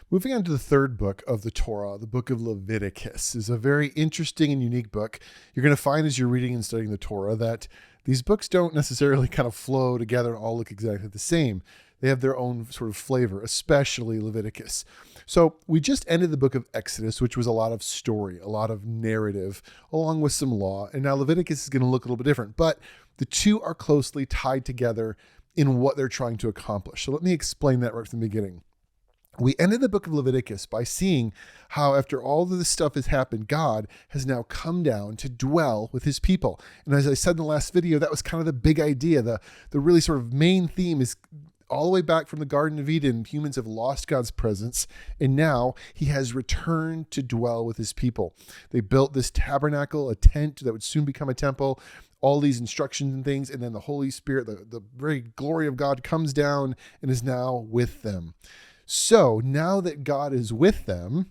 Moving on to the third book of the Torah, the book of Leviticus, is a very interesting and unique book. You're going to find as you're reading and studying the Torah that these books don't necessarily kind of flow together and all look exactly the same. They have their own sort of flavor, especially Leviticus. So we just ended the book of Exodus, which was a lot of story, a lot of narrative, along with some law. And now Leviticus is going to look a little bit different, but the two are closely tied together in what they're trying to accomplish. So let me explain that right from the beginning. We ended the book of Leviticus by seeing how after all of this stuff has happened, God has now come down to dwell with his people. And as I said in the last video, that was kind of the big idea. The really sort of main theme is all the way back from the Garden of Eden, humans have lost God's presence, and now he has returned to dwell with his people. They built this tabernacle, a tent that would soon become a temple, all these instructions and things, and then the Holy Spirit, the very glory of God comes down and is now with them. So now that God is with them,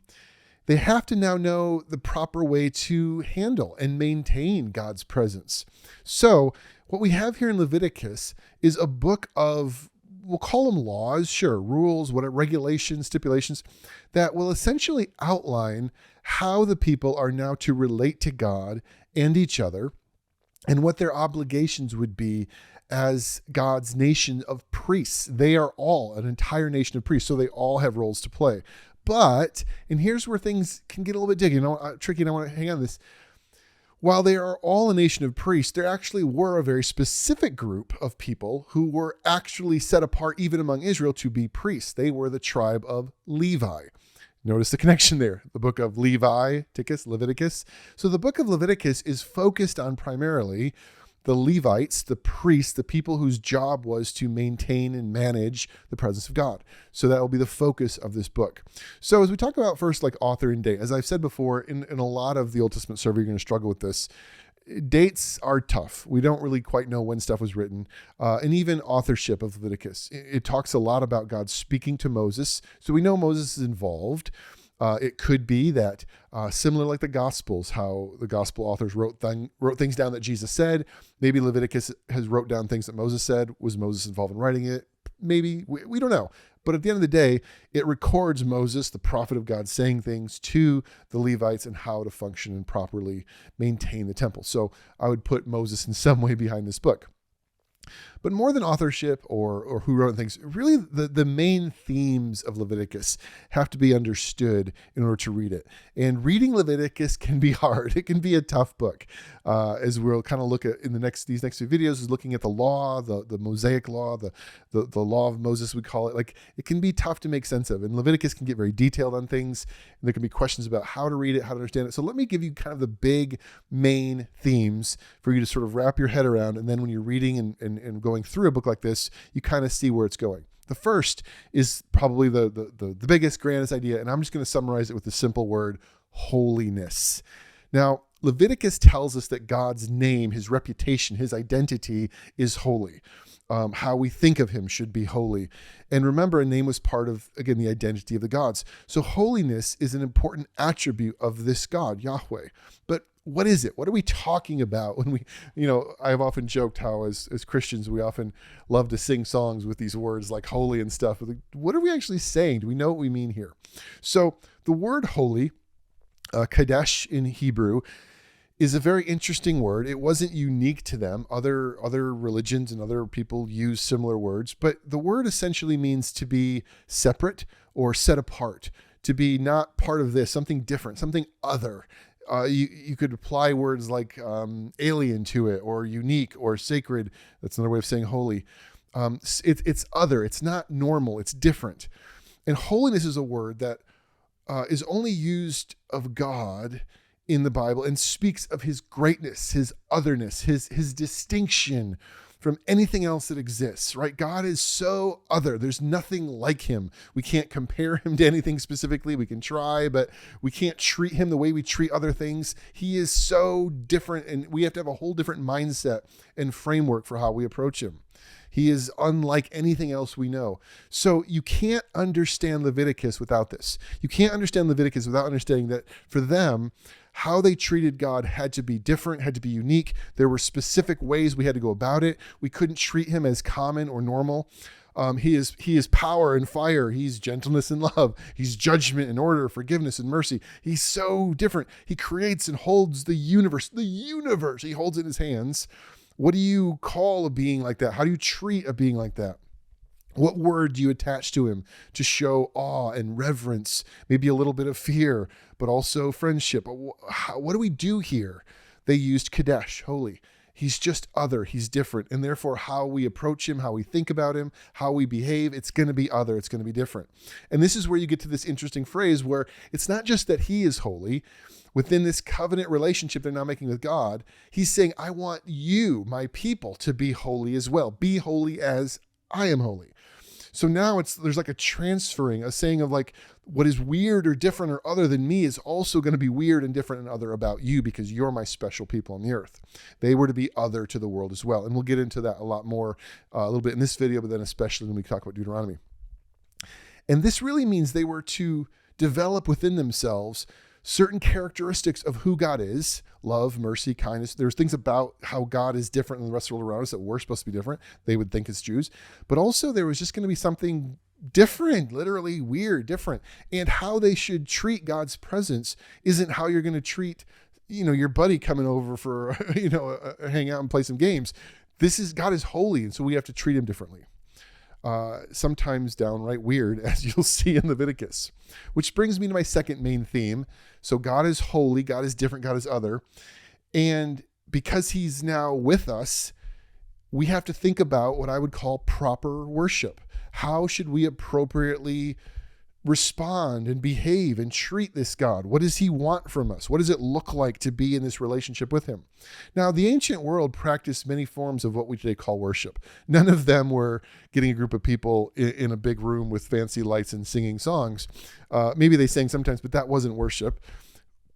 they have to now know the proper way to handle and maintain God's presence. So what we have here in Leviticus is a book of, we'll call them laws, sure, rules, whatever, regulations, stipulations, that will essentially outline how the people are now to relate to God and each other and what their obligations would be as God's nation of priests. They are all an entire nation of priests, so they all have roles to play. But, and here's where things can get a little bit tricky, and I want to hang on to this. While they are all a nation of priests, there actually were a very specific group of people who were actually set apart, even among Israel, to be priests. They were the tribe of Levi. Notice the connection there. The book of Leviticus. So the book of Leviticus is focused on primarily the Levites, the priests, the people whose job was to maintain and manage the presence of God. So that will be the focus of this book. So as we talk about first, like author and date, as I've said before, in a lot of the Old Testament survey, you're going to struggle with this. Dates are tough. We don't really quite know when stuff was written. And even authorship of Leviticus. It talks a lot about God speaking to Moses. So we know Moses is involved. It could be that similar like the Gospels, how the Gospel authors wrote things down that Jesus said. Maybe Leviticus has wrote down things that Moses said. Was Moses involved in writing it? Maybe. We don't know. But at the end of the day, it records Moses, the prophet of God, saying things to the Levites and how to function and properly maintain the temple. So I would put Moses in some way behind this book. But more than authorship or who wrote things, really the main themes of Leviticus have to be understood in order to read it. And reading Leviticus can be hard. It can be a tough book. As we'll kind of look at in these next few videos, is looking at the law, the Mosaic law, the law of Moses, we call it. Like, it can be tough to make sense of. And Leviticus can get very detailed on things. And there can be questions about how to read it, how to understand it. So let me give you kind of the big main themes for you to sort of wrap your head around. And then when you're reading and going through a book like this, you kind of see where it's going. The first is probably the biggest, grandest idea, and I'm just going to summarize it with the simple word, holiness. Now, Leviticus tells us that God's name, his reputation, his identity is holy. How we think of him should be holy. And remember, a name was part of, again, the identity of the gods. So holiness is an important attribute of this God, Yahweh. But what is it? What are we talking about when I've often joked how as Christians, we often love to sing songs with these words like holy and stuff. What are we actually saying? Do we know what we mean here? So the word holy, kadesh in Hebrew, is a very interesting word. It wasn't unique to them. Other religions and other people use similar words, but the word essentially means to be separate or set apart, to be not part of this, something different, something other. You could apply words like alien to it, or unique, or sacred. That's another way of saying holy. It's other. It's not normal. It's different. And holiness is a word that is only used of God in the Bible and speaks of his greatness, his otherness, his distinction from anything else that exists, right? God is so other. There's nothing like him. We can't compare him to anything specifically. We can try, but we can't treat him the way we treat other things. He is so different, and we have to have a whole different mindset and framework for how we approach him. He is unlike anything else we know. So you can't understand Leviticus without this. You can't understand Leviticus without understanding that for them, how they treated God had to be different, had to be unique. There were specific ways we had to go about it. We couldn't treat him as common or normal. He is power and fire. He's gentleness and love. He's judgment and order, forgiveness and mercy. He's so different. He creates and holds the universe. The universe he holds in his hands. What do you call a being like that? How do you treat a being like that? What word do you attach to him to show awe and reverence, maybe a little bit of fear, but also friendship? What do we do here? They used Kadesh, holy. He's just other, he's different. And therefore how we approach him, how we think about him, how we behave, it's going to be other, it's going to be different. And this is where you get to this interesting phrase where it's not just that he is holy. Within this covenant relationship they're now making with God, he's saying, I want you, my people, to be holy as well. Be holy as I am holy. So now there's like a transferring, a saying of like, what is weird or different or other than me is also going to be weird and different and other about you because you're my special people on the earth. They were to be other to the world as well. And we'll get into that a lot more, a little bit in this video, but then especially when we talk about Deuteronomy. And this really means they were to develop within themselves certain characteristics of who God is: love, mercy, kindness. There's things about how God is different than the rest of the world around us that we're supposed to be different. They would think as Jews, but also there was just going to be something different, literally weird, different. And how they should treat God's presence isn't how you're going to treat, your buddy coming over for, hang out and play some games. God is holy. And so we have to treat him differently. Sometimes downright weird, as you'll see in Leviticus, which brings me to my second main theme. So God is holy, God is different, God is other. And because he's now with us, we have to think about what I would call proper worship. How should we appropriately respond and behave and treat this God? What does he want from us? What does it look like to be in this relationship with him? Now, the ancient world practiced many forms of what we today call worship. None of them were getting a group of people in a big room with fancy lights and singing songs. Maybe they sang sometimes, but that wasn't worship.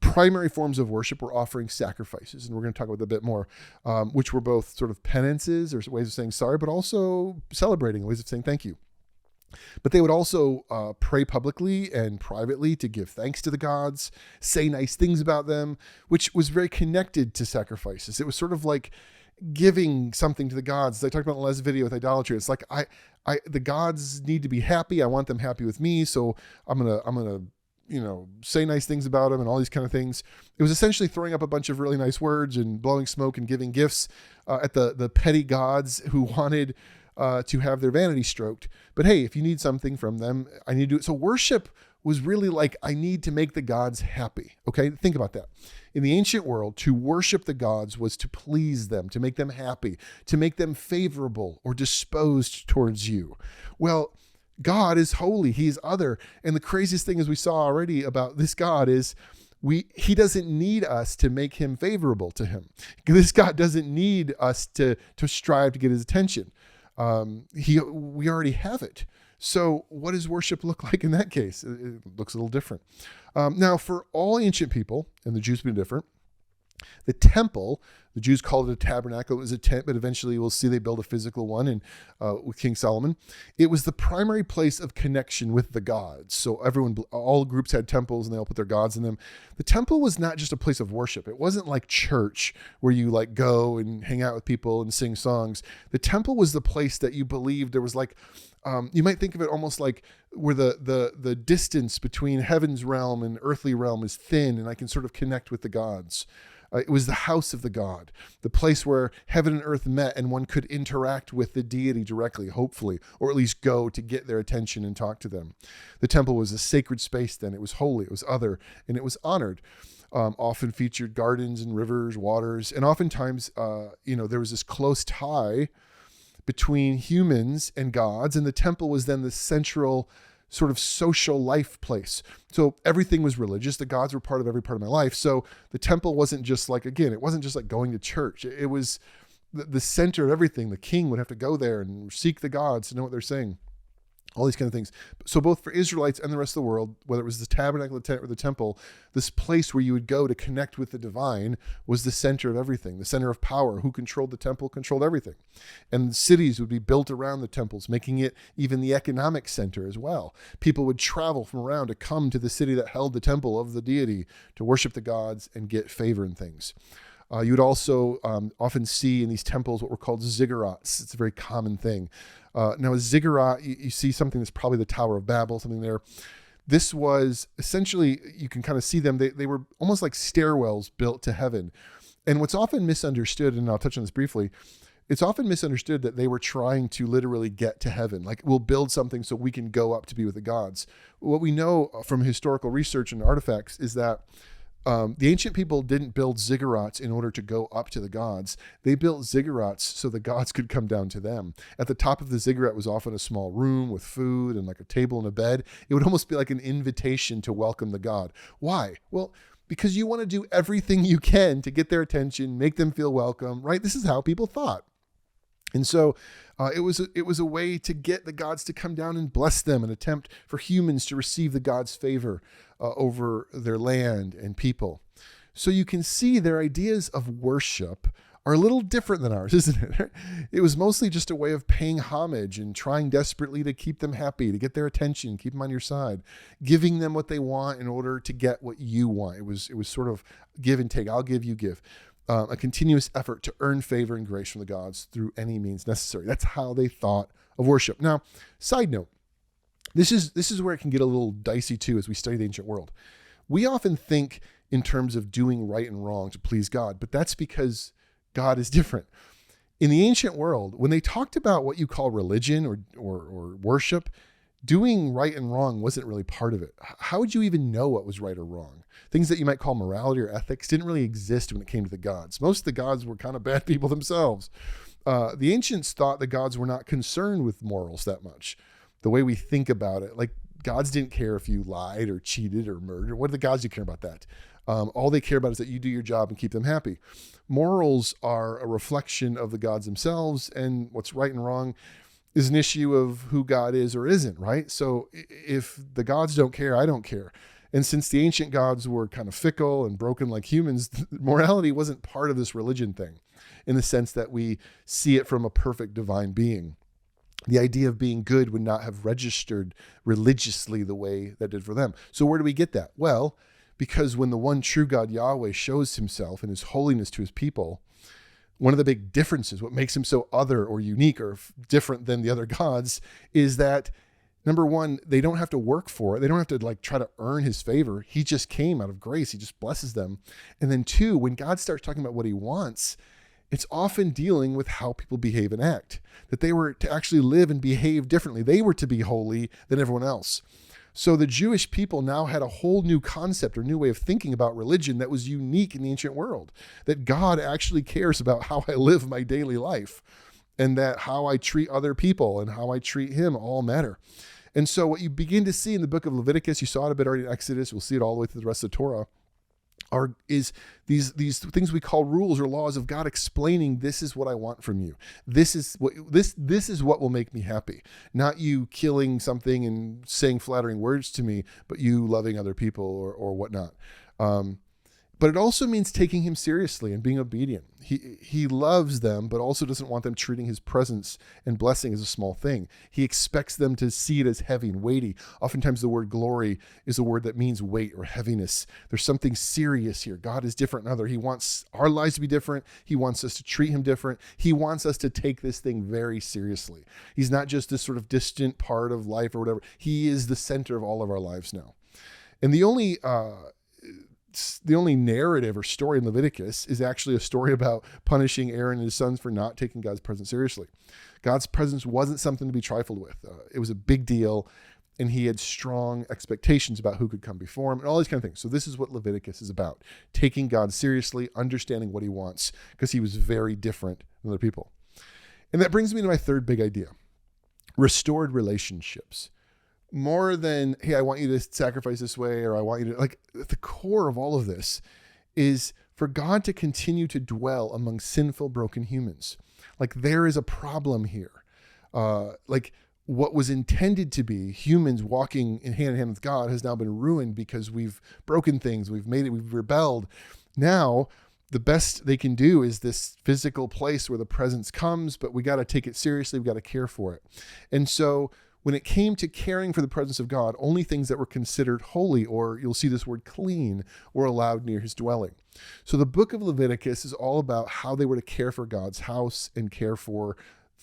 Primary forms of worship were offering sacrifices, and we're going to talk about that a bit more, which were both sort of penances or ways of saying sorry, but also celebrating, ways of saying thank you. But they would also pray publicly and privately to give thanks to the gods, say nice things about them, which was very connected to sacrifices. It was sort of like giving something to the gods. As I talked about in the last video with idolatry. It's like the gods need to be happy. I want them happy with me, so I'm gonna say nice things about them and all these kind of things. It was essentially throwing up a bunch of really nice words and blowing smoke and giving gifts at the petty gods who wanted to have their vanity stroked. But hey, if you need something from them, I need to do it. So worship was really like, I need to make the gods happy. Okay, think about that. In the ancient world, to worship the gods was to please them, to make them happy, to make them favorable or disposed towards you. Well, God is holy. He is other. And the craziest thing, as we saw already about this God, is he doesn't need us to make him favorable to him. This God doesn't need us to strive to get his attention. We already have it. So what does worship look like in that case? It looks a little different. Now, for all ancient people, and the Jews being different, the temple, the Jews called it a tabernacle. It was a tent, but eventually we'll see they built a physical one with King Solomon. It was the primary place of connection with the gods. So all groups had temples and they all put their gods in them. The temple was not just a place of worship. It wasn't like church where you like go and hang out with people and sing songs. The temple was the place that you believed there was like, you might think of it almost like where the distance between heaven's realm and earthly realm is thin, and I can sort of connect with the gods. It was the house of the God, the place where heaven and earth met, and one could interact with the deity directly, hopefully, or at least go to get their attention and talk to them. The temple was a sacred space then. It was holy, it was other, and it was honored. Often featured gardens and rivers, waters, and oftentimes, there was this close tie between humans and gods, and the temple was then the central sort of social life place. So everything was religious. The gods were part of every part of my life. So the temple wasn't just like, again, it wasn't just like going to church. It was the center of everything. The king would have to go there and seek the gods to know what they're saying. All these kind of things. So both for Israelites and the rest of the world, whether it was the tabernacle, the tent, or the temple, this place where you would go to connect with the divine was the center of everything, the center of power. Who controlled the temple controlled everything. And cities would be built around the temples, making it even the economic center as well. People would travel from around to come to the city that held the temple of the deity to worship the gods and get favor and things. You would also often see in these temples what were called ziggurats. It's a very common thing. Now, a ziggurat, you see something that's probably the Tower of Babel, something there. This was essentially, you can kind of see them, they were almost like stairwells built to heaven. And what's often misunderstood, and I'll touch on this briefly, it's often misunderstood that they were trying to literally get to heaven. Like, we'll build something so we can go up to be with the gods. What we know from historical research and artifacts is that the ancient people didn't build ziggurats in order to go up to the gods. They built ziggurats so the gods could come down to them. At the top of the ziggurat was often a small room with food and like a table and a bed. It would almost be like an invitation to welcome the god. Why? Well, because you want to do everything you can to get their attention, make them feel welcome, right? This is how people thought. And so it was a way to get the gods to come down and bless them, an attempt for humans to receive the gods' favor over their land and people. So you can see their ideas of worship are a little different than ours, isn't it? It was mostly just a way of paying homage and trying desperately to keep them happy, to get their attention, keep them on your side, giving them what they want in order to get what you want. It was sort of give and take. I'll give, you give. A continuous effort to earn favor and grace from the gods through any means necessary. That's how they thought of worship. Now, side note, this is where it can get a little dicey too as we study the ancient world. We often think in terms of doing right and wrong to please God, but that's because God is different. In the ancient world, when they talked about what you call religion or worship, doing right and wrong wasn't really part of it. How would you even know what was right or wrong? Things that you might call morality or ethics didn't really exist when it came to the gods. Most of the gods were kind of bad people themselves. The ancients thought the gods were not concerned with morals that much. The way we think about it, like gods didn't care if you lied or cheated or murdered. What do the gods do care about that? All they care about is that you do your job and keep them happy. Morals are a reflection of the gods themselves, and what's right and wrong is an issue of who God is or isn't, right? So if the gods don't care, I don't care. And since the ancient gods were kind of fickle and broken like humans, morality wasn't part of this religion thing in the sense that we see it from a perfect divine being. The idea of being good would not have registered religiously the way that did for them. So where do we get that? Well, because when the one true God Yahweh shows himself and his holiness to his people, one of the big differences, what makes him so other or unique or different than the other gods, is that number one, they don't have to work for it. They don't have to like try to earn his favor. He just came out of grace. He just blesses them. And then two, when God starts talking about what he wants, it's often dealing with how people behave and act, that they were to actually live and behave differently. They were to be holy than everyone else. So the Jewish people now had a whole new concept or new way of thinking about religion that was unique in the ancient world, that God actually cares about how I live my daily life and that how I treat other people and how I treat him all matter. And so what you begin to see in the book of Leviticus, you saw it a bit already in Exodus, we'll see it all the way through the rest of the Torah, is these things we call rules or laws of God explaining this is what I want from you. This is what will make me happy. Not you killing something and saying flattering words to me, but you loving other people or whatnot. But it also means taking him seriously and being obedient. He loves them, but also doesn't want them treating his presence and blessing as a small thing. He expects them to see it as heavy and weighty. Oftentimes the word glory is a word that means weight or heaviness. There's something serious here. God is different than other. He wants our lives to be different. He wants us to treat him different. He wants us to take this thing very seriously. He's not just this sort of distant part of life or whatever. He is the center of all of our lives now. And the only narrative or story in Leviticus is actually a story about punishing Aaron and his sons for not taking God's presence seriously. God's presence wasn't something to be trifled with. It was a big deal, and he had strong expectations about who could come before him and all these kind of things. So this is what Leviticus is about, taking God seriously, understanding what he wants, because he was very different than other people. And that brings me to my third big idea, restored relationships. More than, hey, I want you to sacrifice this way, or I want you to, like, at the core of all of this is for God to continue to dwell among sinful, broken humans. Like, there is a problem here. Like, what was intended to be humans walking in hand with God has now been ruined because we've broken things, we've rebelled. Now, the best they can do is this physical place where the presence comes, but we got to take it seriously, we got to care for it. And so when it came to caring for the presence of God, only things that were considered holy, or you'll see this word clean, were allowed near his dwelling. So the book of Leviticus is all about how they were to care for God's house and care for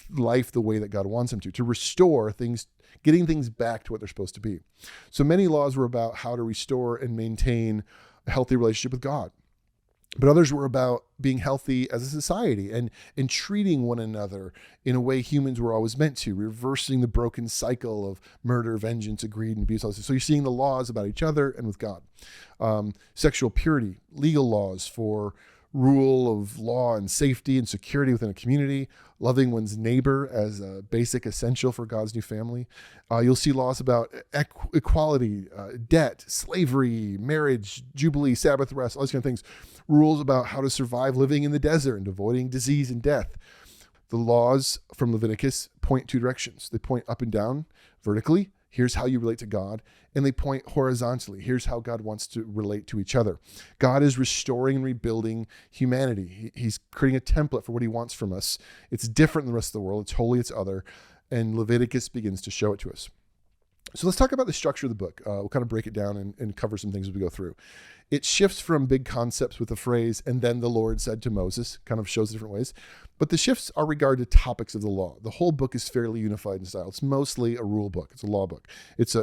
life the way that God wants them to restore things, getting things back to what they're supposed to be. So many laws were about how to restore and maintain a healthy relationship with God. But others were about being healthy as a society and treating one another in a way humans were always meant to, reversing the broken cycle of murder, vengeance, greed, and abuse. So you're seeing the laws about each other and with God. Sexual purity, legal laws for rule of law and safety and security within a community, loving one's neighbor as a basic essential for God's new family. You'll see laws about equality, debt, slavery, marriage, jubilee, Sabbath rest, all these kind of things. Rules about how to survive living in the desert and avoiding disease and death. The laws from Leviticus point two directions. They point up and down vertically. Here's how you relate to God. And they point horizontally. Here's how God wants to relate to each other. God is restoring and rebuilding humanity. He's creating a template for what he wants from us. It's different than the rest of the world. It's holy, it's other. And Leviticus begins to show it to us. So let's talk about the structure of the book. We'll kind of break it down and cover some things as we go through. It shifts from big concepts with the phrase, and then the Lord said to Moses, kind of shows different ways. But the shifts are regarded to topics of the law. The whole book is fairly unified in style. It's mostly a rule book. It's a law book. It's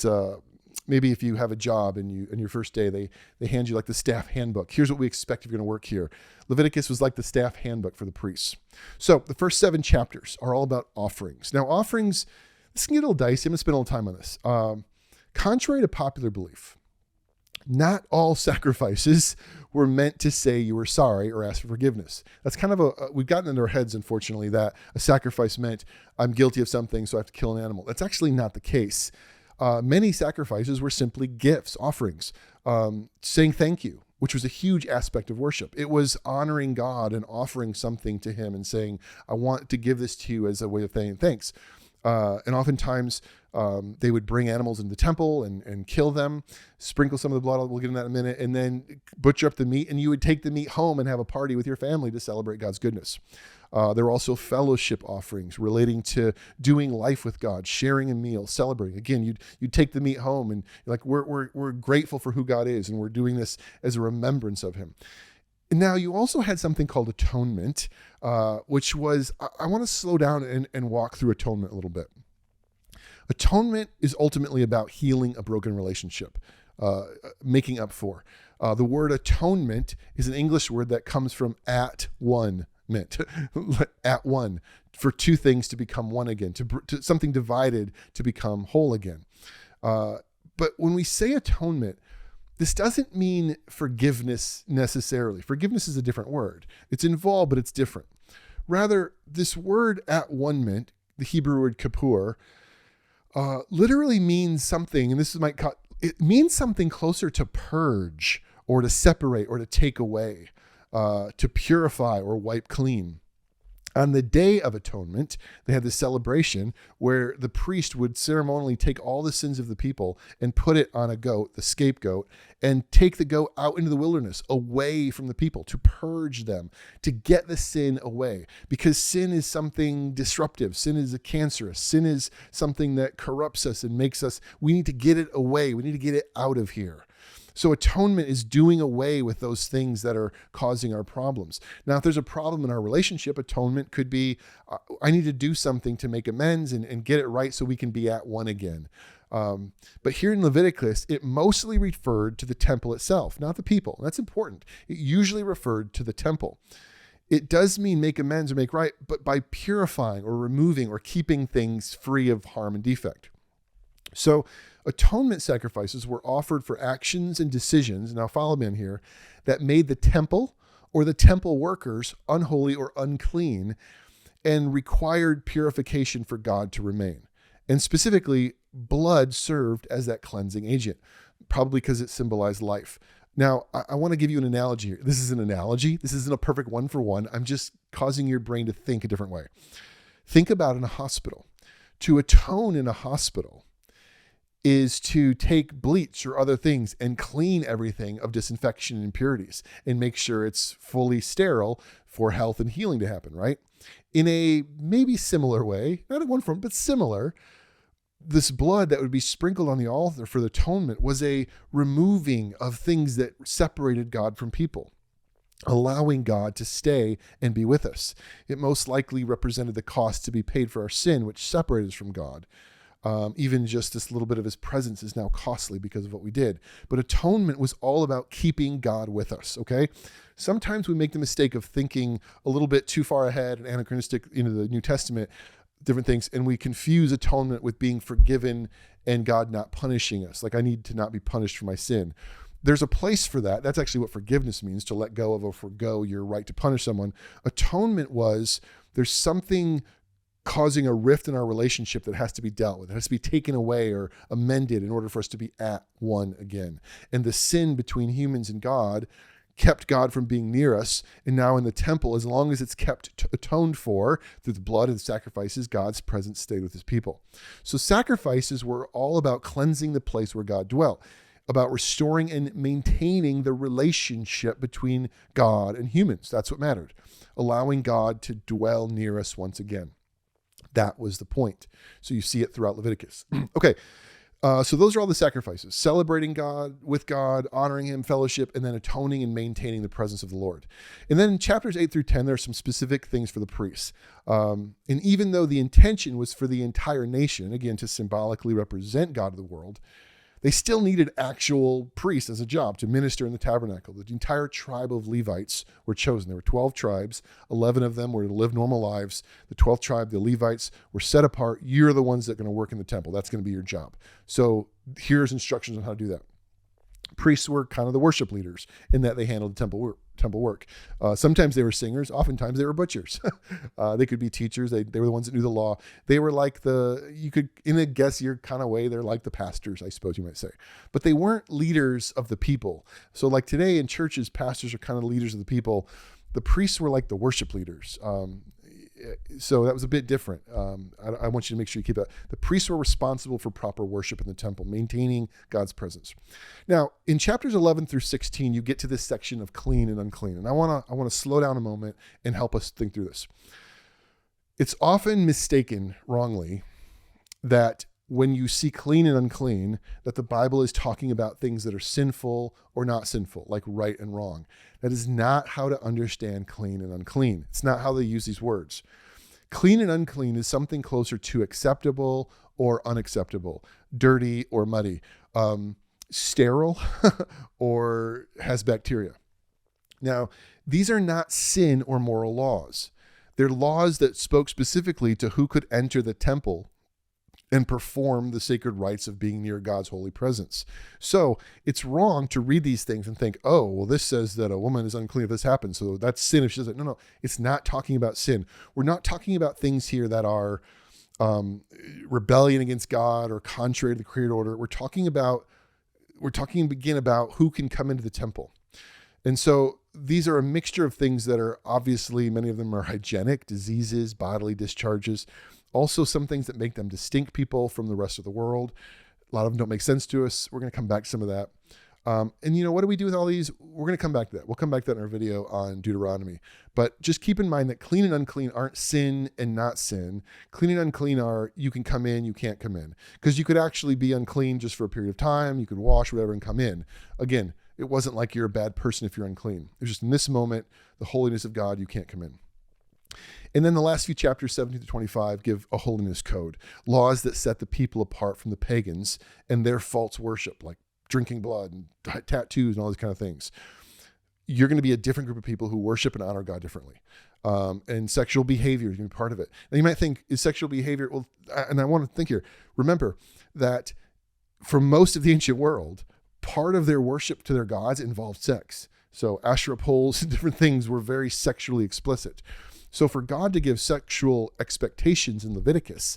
a maybe if you have a job and your first day, they hand you like the staff handbook. Here's what we expect if you're going to work here. Leviticus was like the staff handbook for the priests. So the first 7 chapters are all about offerings. Now offerings, this can get a little dicey. I'm going to spend a little time on this. Contrary to popular belief, not all sacrifices were meant to say you were sorry or ask for forgiveness. That's kind of we've gotten into our heads, unfortunately, that a sacrifice meant I'm guilty of something, so I have to kill an animal. That's actually not the case. Many sacrifices were simply gifts, offerings, saying thank you, which was a huge aspect of worship. It was honoring God and offering something to him and saying, I want to give this to you as a way of saying thanks. And oftentimes they would bring animals into the temple and kill them, sprinkle some of the blood, we'll get into that in a minute, and then butcher up the meat, and you would take the meat home and have a party with your family to celebrate God's goodness. There were also fellowship offerings relating to doing life with God, sharing a meal, celebrating. Again, you'd take the meat home and you're like, we're grateful for who God is, and we're doing this as a remembrance of him. Now, you also had something called atonement, which was, I want to slow down and walk through atonement a little bit. Atonement is ultimately about healing a broken relationship, making up for. The word atonement is an English word that comes from at one meant, at one, for two things to become one again, to something divided to become whole again. But when we say atonement, this doesn't mean forgiveness necessarily. Forgiveness is a different word. It's involved, but it's different. Rather, this word at one meant, the Hebrew word kippur, literally means something, and it means something closer to purge or to separate or to take away, to purify or wipe clean. On the Day of Atonement, they had this celebration where the priest would ceremonially take all the sins of the people and put it on a goat, the scapegoat, and take the goat out into the wilderness, away from the people, to purge them, to get the sin away. Because sin is something disruptive. Sin is a cancerous. Sin is something that corrupts us and makes us, we need to get it away. We need to get it out of here. So atonement is doing away with those things that are causing our problems. Now, if there's a problem in our relationship, atonement could be, I need to do something to make amends and get it right so we can be at one again. But here in Leviticus, it mostly referred to the temple itself, not the people. That's important. It usually referred to the temple. It does mean make amends or make right, but by purifying or removing or keeping things free of harm and defect. So atonement sacrifices were offered for actions and decisions, now follow me on here, that made the temple or the temple workers unholy or unclean and required purification for God to remain. And specifically, blood served as that cleansing agent, probably because it symbolized life. Now, I want to give you an analogy here. This is an analogy. This isn't a perfect one-for-one. I'm just causing your brain to think a different way. Think about in a hospital. To atone in a hospital is to take bleach or other things and clean everything of disinfection and impurities and make sure it's fully sterile for health and healing to happen, right? In a maybe similar way, not in one form, but similar, this blood that would be sprinkled on the altar for the atonement was a removing of things that separated God from people. allowing God to stay and be with us. It most likely represented the cost to be paid for our sin, which separated us from God. Even just this little bit of his presence is now costly because of what we did. But atonement was all about keeping God with us, okay? Sometimes we make the mistake of thinking a little bit too far ahead and anachronistic into the New Testament, different things, and we confuse atonement with being forgiven and God not punishing us. Like, I need to not be punished for my sin. There's a place for that. That's actually what forgiveness means, to let go of or forgo your right to punish someone. Atonement was, there's something causing a rift in our relationship that has to be dealt with. It has to be taken away or amended in order for us to be at one again. And the sin between humans and God kept God from being near us. And now in the temple, as long as it's kept atoned for through the blood and sacrifices, God's presence stayed with his people. So sacrifices were all about cleansing the place where God dwelt, about restoring and maintaining the relationship between God and humans. That's what mattered. Allowing God to dwell near us once again. That was the point. So you see it throughout Leviticus. Okay. So those are all the sacrifices: celebrating God, with God, honoring him, fellowship, and then atoning and maintaining the presence of the Lord. And then in chapters 8 through 10, there are some specific things for the priests. And even though the intention was for the entire nation, again, to symbolically represent God to the world, they still needed actual priests as a job to minister in the tabernacle. The entire tribe of Levites were chosen. There were 12 tribes. 11 of them were to live normal lives. The 12th tribe, the Levites, were set apart. You're the ones that are going to work in the temple. That's going to be your job. So here's instructions on how to do that. Priests were kind of the worship leaders in that they handled the temple work. Sometimes they were singers. Oftentimes they were butchers. They could be teachers. They were the ones that knew the law. They were like you could, in a guess your kind of way, they're like the pastors, I suppose you might say. But they weren't leaders of the people. So like today in churches, pastors are kind of leaders of the people. The priests were like the worship leaders. So that was a bit different. I want you to make sure you keep that. The priests were responsible for proper worship in the temple, maintaining God's presence. Now, in chapters 11 through 16, you get to this section of clean and unclean. And I want to slow down a moment and help us think through this. It's often mistaken wrongly that when you see clean and unclean, that the Bible is talking about things that are sinful or not sinful, like right and wrong. That is not how to understand clean and unclean. It's not how they use these words. Clean and unclean is something closer to acceptable or unacceptable, dirty or muddy, sterile or has bacteria. Now, these are not sin or moral laws. They're laws that spoke specifically to who could enter the temple and perform the sacred rites of being near God's holy presence. So it's wrong to read these things and think, oh, well, this says that a woman is unclean if this happens, so that's sin if she does it. No, it's not talking about sin. We're not talking about things here that are rebellion against God or contrary to the created order. We're talking again about who can come into the temple. And so these are a mixture of things that are obviously, many of them are hygienic, diseases, bodily discharges. Also, some things that make them distinct people from the rest of the world. A lot of them don't make sense to us. We're going to come back to some of that. And what do we do with all these? We're going to come back to that. We'll come back to that in our video on Deuteronomy. But just keep in mind that clean and unclean aren't sin and not sin. Clean and unclean are you can come in, you can't come in. Because you could actually be unclean just for a period of time. You could wash, whatever, and come in. Again, it wasn't like you're a bad person if you're unclean. It was just in this moment, the holiness of God, you can't come in. And then the last few chapters, 17 to 25, give a holiness code, laws that set the people apart from the pagans and their false worship, like drinking blood and tattoos and all these kind of things. You're going to be a different group of people who worship and honor God differently. And sexual behavior is going to be part of it. Now you might think, is sexual behavior, well, and I want to think here, remember that for most of the ancient world, part of their worship to their gods involved sex. So Asherah poles and different things were very sexually explicit. So for God to give sexual expectations in Leviticus,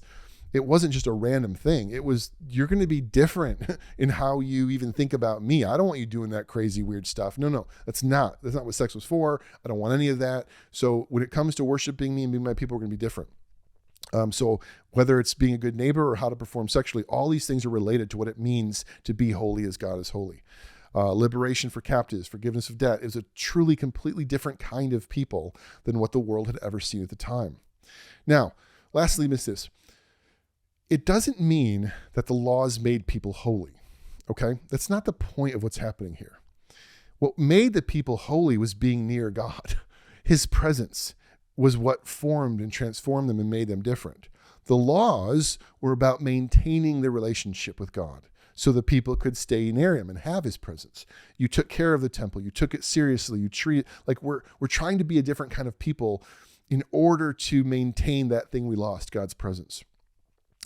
it wasn't just a random thing. It was, you're going to be different in how you even think about me. I don't want you doing that crazy, weird stuff. No, that's not what sex was for. I don't want any of that. So when it comes to worshiping me and being my people, we're going to be different. So whether it's being a good neighbor or how to perform sexually, all these things are related to what it means to be holy as God is holy. Liberation for captives, forgiveness of debt is a truly completely different kind of people than what the world had ever seen at the time. Now, lastly, miss this. It doesn't mean that the laws made people holy, okay? That's not the point of what's happening here. What made the people holy was being near God. His presence was what formed and transformed them and made them different. The laws were about maintaining the relationship with God so the people could stay near him and have his presence. You took care of the temple. You took it seriously. You treat it like we're trying to be a different kind of people in order to maintain that thing we lost, God's presence.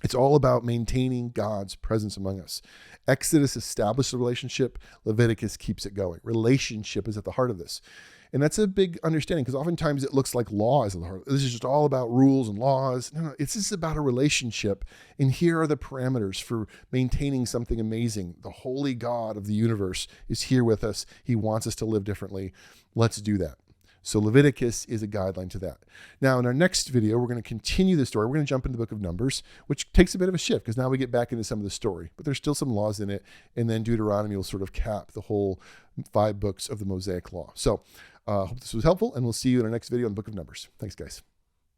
It's all about maintaining God's presence among us. Exodus established the relationship. Leviticus keeps it going. Relationship is at the heart of this. And that's a big understanding, because oftentimes it looks like law is at the heart. This is just all about rules and laws. No, it's just about a relationship. And here are the parameters for maintaining something amazing. The holy God of the universe is here with us. He wants us to live differently. Let's do that. So Leviticus is a guideline to that. Now, in our next video, we're going to continue the story. We're going to jump into the book of Numbers, which takes a bit of a shift because now we get back into some of the story, but there's still some laws in it. And then Deuteronomy will sort of cap the whole 5 books of the Mosaic Law. So I hope this was helpful, and we'll see you in our next video on the book of Numbers. Thanks, guys.